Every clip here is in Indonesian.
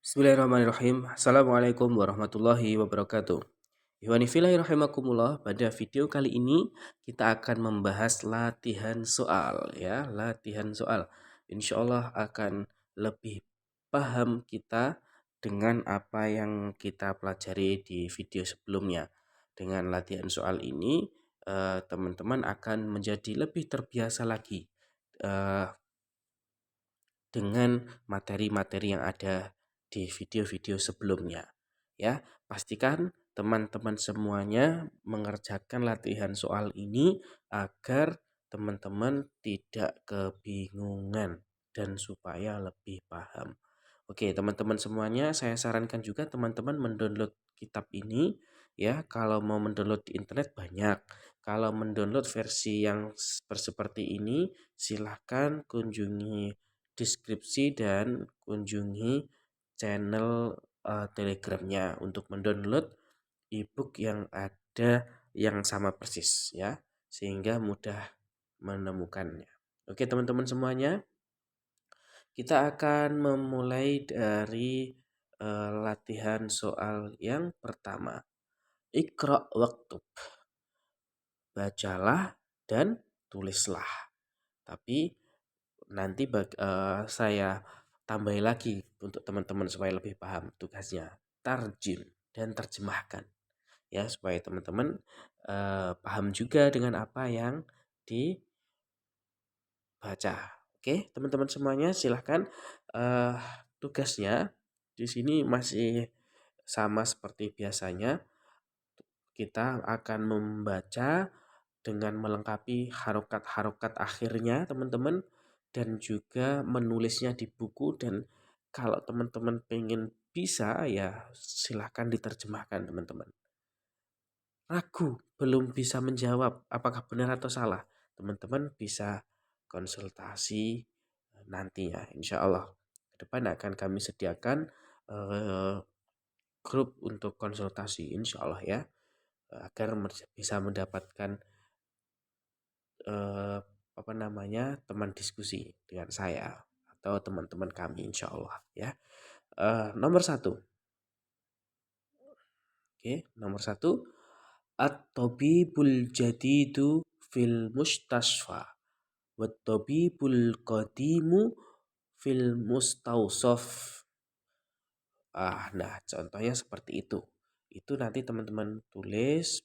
Bismillahirrahmanirrahim. Assalamualaikum warahmatullahi wabarakatuh. Ikhwani fillah rahimakumullah. Pada video kali ini kita akan membahas latihan soal ya, latihan soal. Insya Allah akan lebih paham kita dengan apa yang kita pelajari di video sebelumnya. Dengan latihan soal ini teman-teman akan menjadi lebih terbiasa lagi eh, dengan materi-materi yang ada di video-video sebelumnya. Ya, pastikan teman-teman semuanya mengerjakan latihan soal ini agar teman-teman tidak kebingungan dan supaya lebih paham. Oke, teman-teman semuanya, saya sarankan juga teman-teman mendownload kitab ini ya. Kalau mau mendownload di internet banyak. Kalau mendownload versi yang seperti ini, silahkan kunjungi deskripsi dan kunjungi channel Telegramnya untuk mendownload ebook yang ada yang sama persis ya, sehingga mudah menemukannya. Oke, teman-teman semuanya, kita akan memulai dari latihan soal yang pertama. Iqra waktub. Bacalah dan tulislah. Tapi nanti saya tambahin lagi untuk teman-teman supaya lebih paham tugasnya. Tarjim dan terjemahkan ya, supaya teman-teman paham juga dengan apa yang dibaca. Oke, teman-teman semuanya silahkan. eh, Tugasnya di sini masih sama seperti biasanya. Kita akan membaca dengan melengkapi harokat-harokat akhirnya teman-teman, dan juga menulisnya di buku. Dan kalau teman-teman pengen bisa ya silahkan diterjemahkan teman-teman. Ragu belum bisa menjawab apakah benar atau salah, teman-teman bisa konsultasi nantinya. Insya Allah ke depan akan kami sediakan eh, grup untuk konsultasi insya Allah ya, agar bisa mendapatkan eh, apa namanya, teman diskusi dengan saya atau teman-teman kami insya Allah ya. Nomor satu, oke, nomor satu, at-tabibul jadidu fil mustasfa wat tabibul qadimu fil mustausof. Nah contohnya seperti itu. Itu nanti teman-teman tulis,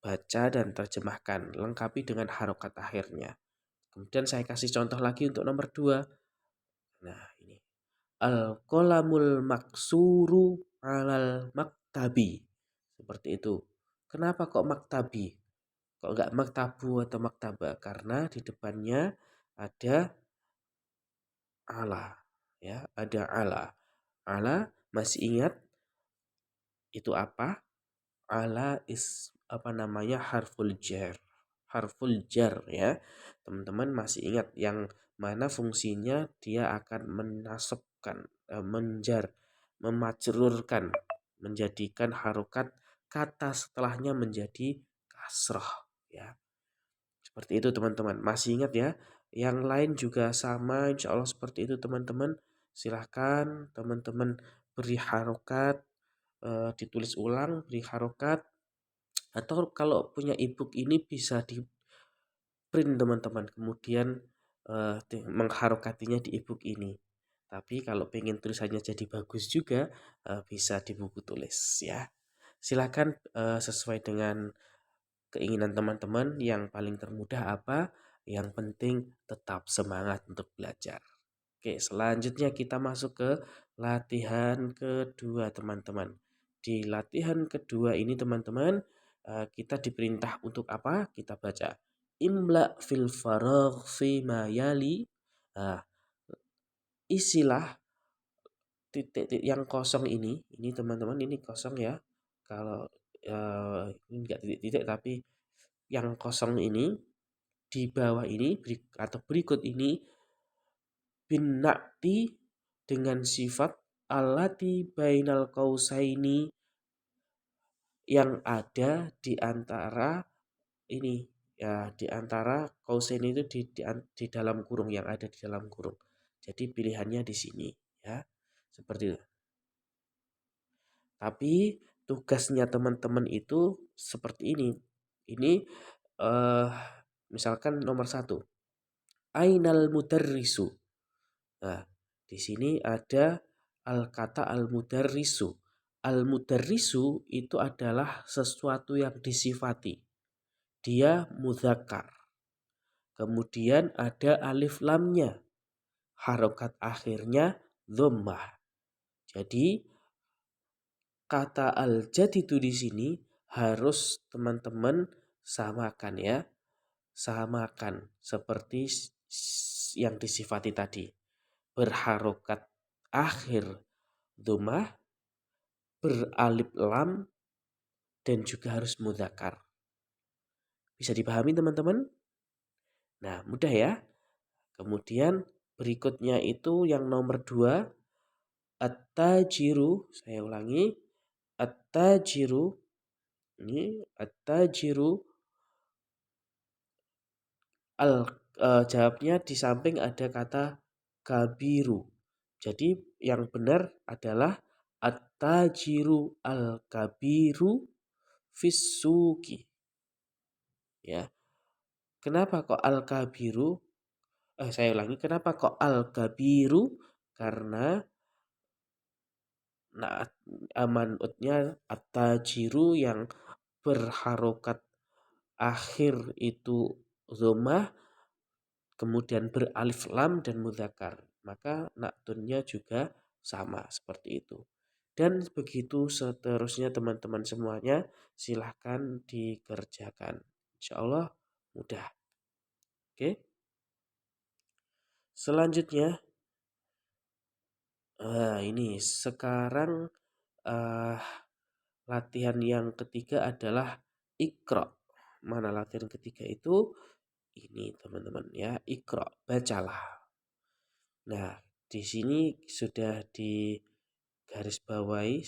baca dan terjemahkan, lengkapi dengan harokat akhirnya. Kemudian saya kasih contoh lagi untuk nomor 2. Nah, ini. Al-qalamul maksuru alal maktabi. Seperti itu. Kenapa kok maktabi? Kok enggak maktabu atau maktaba? Karena di depannya ada ala. Ya, ada ala. Ala, masih ingat itu apa? Ala apa namanya, harful jar. Harful jar ya. Teman-teman masih ingat yang mana fungsinya? Dia akan menasabkan, menjar, memajrurkan, menjadikan harokat kata setelahnya menjadi kasroh ya. Seperti itu teman-teman. Masih ingat ya? Yang lain juga sama insya Allah seperti itu teman-teman. Silahkan teman-teman beri harokat, ditulis ulang, beri harokat. Atau kalau punya ebook ini bisa di print teman-teman, kemudian mengharokatinya di ebook ini. Tapi kalau pengen tulisannya jadi bagus juga, bisa di buku tulis ya. Silakan sesuai dengan keinginan teman-teman. Yang paling termudah apa? Yang penting tetap semangat untuk belajar. Oke, selanjutnya kita masuk ke latihan kedua teman-teman. Di latihan kedua ini teman-teman, kita diperintah untuk apa? Kita baca. Imla fil faragh fima yali. Nah, isilah titik-titik yang kosong ini teman-teman, ini kosong ya. Kalau ini enggak titik-titik tapi yang kosong ini, di bawah ini atau berikut ini, bin nakti, dengan sifat alati bainal kausaini, yang ada di antara ini ya, di antara kausaini itu di dalam kurung, yang ada di dalam kurung. Jadi pilihannya di sini ya. Seperti itu. Tapi tugasnya teman-teman itu seperti ini. Ini eh, misalkan nomor 1, ainal mudarrisu. Nah, di sini ada kata al-mudarrisu. Al-mudarrisu itu adalah sesuatu yang disifati. Dia mudzakkar. Kemudian ada alif lamnya. Harokat akhirnya dhammah. Jadi kata al-jadidu di sini harus teman-teman samakan ya. Samakan seperti yang disifati tadi. Berharokat akhir dhammah, beralif lam, dan juga harus mudzakkar. Bisa dipahami teman-teman? Nah, mudah ya. Kemudian berikutnya itu yang nomor 2, at-tajiru. Saya ulangi, at-tajiru. Ini at-tajiru jawabnya di samping ada kata kabiru. Jadi yang benar adalah at-tajiru al-kabiru fisuki. Ya. Kenapa kok al-kabiru? Saya ulangi, kenapa kok al-kabiru? Karena manutnya at-tajiru yang berharokat akhir itu dhammah, kemudian beralif lam dan mudzakkar. Maka naktunnya juga sama seperti itu. Dan begitu seterusnya teman-teman semuanya, silahkan dikerjakan. Insya Allah mudah. Oke. Selanjutnya, ini sekarang latihan yang ketiga adalah Iqra. Mana latihan ketiga itu? Ini teman-teman ya, Iqra, bacalah. Nah, di sini sudah di garis bawahi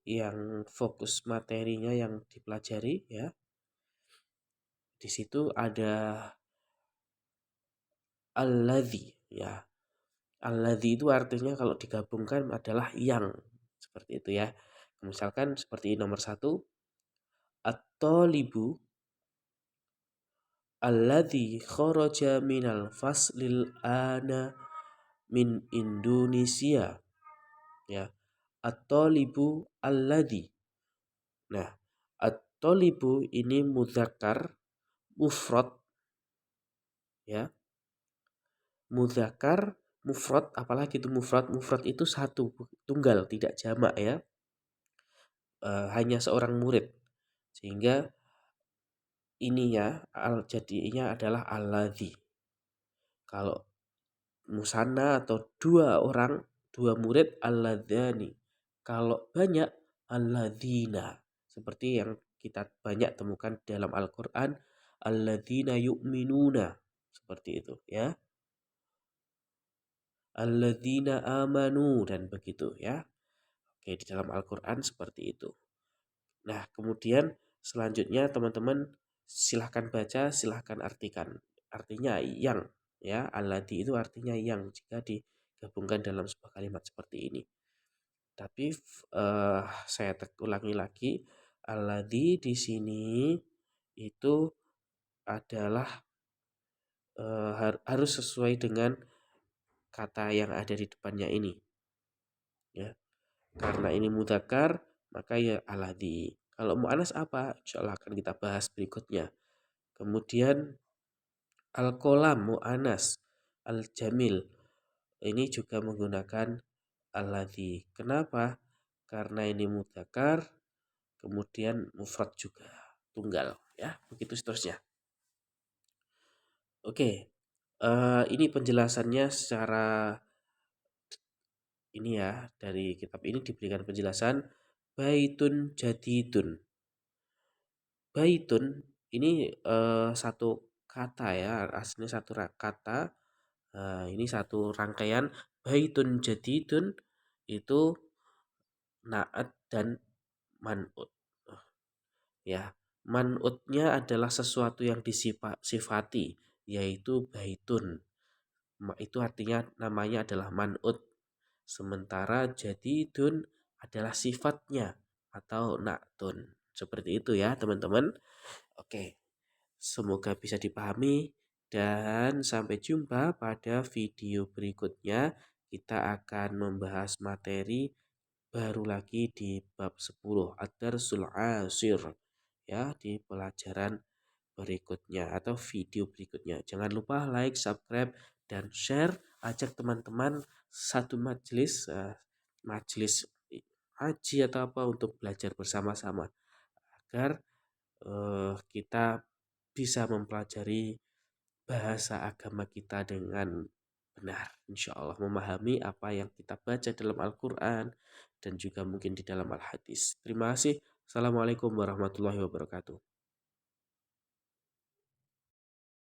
yang fokus materinya yang dipelajari ya. Di situ ada alladzi ya. Alladzi itu artinya kalau digabungkan adalah yang. Seperti itu ya. Misalkan seperti nomor 1, at-thalibu alladzi kharaja minal faslil ana min Indonesia. Ya. At-thalibu alladzi. Nah, at-thalibu ini mudzakkar mufrad ya. Mudzakkar mufrad, apalagi itu mufrad? Mufrad itu satu, tunggal, tidak jamak ya. Hanya seorang murid. Sehingga ininya jadinya adalah alladzi. Kalau musanna atau 2 orang, 2 murid alladzani. Kalau banyak alladzina. Seperti yang kita banyak temukan dalam Al-Qur'an, alladzina yu'minuna. Seperti itu ya. Alladzina amanu dan begitu ya. Oke, di dalam Al-Qur'an seperti itu. Nah, kemudian selanjutnya teman-teman silahkan baca, silahkan artikan. Artinya yang ya, alladzi itu artinya yang jika digabungkan dalam sebuah kalimat seperti ini. Tapi saya ulangi lagi, alladzi di sini itu adalah harus sesuai dengan kata yang ada di depannya ini. Ya. Karena ini mudzakkar, maka ya alladzi. Kalau mu'annas apa? Insyaallah akan kita bahas berikutnya. Kemudian al-qalam mu'annas, al-jamil. Ini juga menggunakan alladzi. Kenapa? Karena ini mudzakkar, kemudian mufrad juga, tunggal ya. Begitu seterusnya. Oke. Ini penjelasannya secara ini ya, dari kitab ini diberikan penjelasan baitun jadidun. Baitun ini satu kata ya, aslinya satu kata. Ini satu rangkaian baitun jadidun itu naat dan man'ut. Ya, man'utnya adalah sesuatu yang disifati, yaitu baitun. Itu artinya namanya adalah man'ut. sementara jadidun adalah sifatnya atau na'tun. Seperti itu ya teman-teman. Oke, semoga bisa dipahami dan sampai jumpa pada video berikutnya. Kita akan membahas materi baru lagi di bab 10 Ad-Darsul Ashir ya, di pelajaran berikutnya atau video berikutnya. Jangan lupa like, subscribe, dan share. Ajak teman-teman satu majelis haji atau apa untuk belajar bersama-sama agar kita bisa mempelajari bahasa agama kita dengan benar. Insya Allah memahami apa yang kita baca dalam Al-Quran dan juga mungkin di dalam Al-Hadis. Terima kasih. Assalamualaikum warahmatullahi wabarakatuh.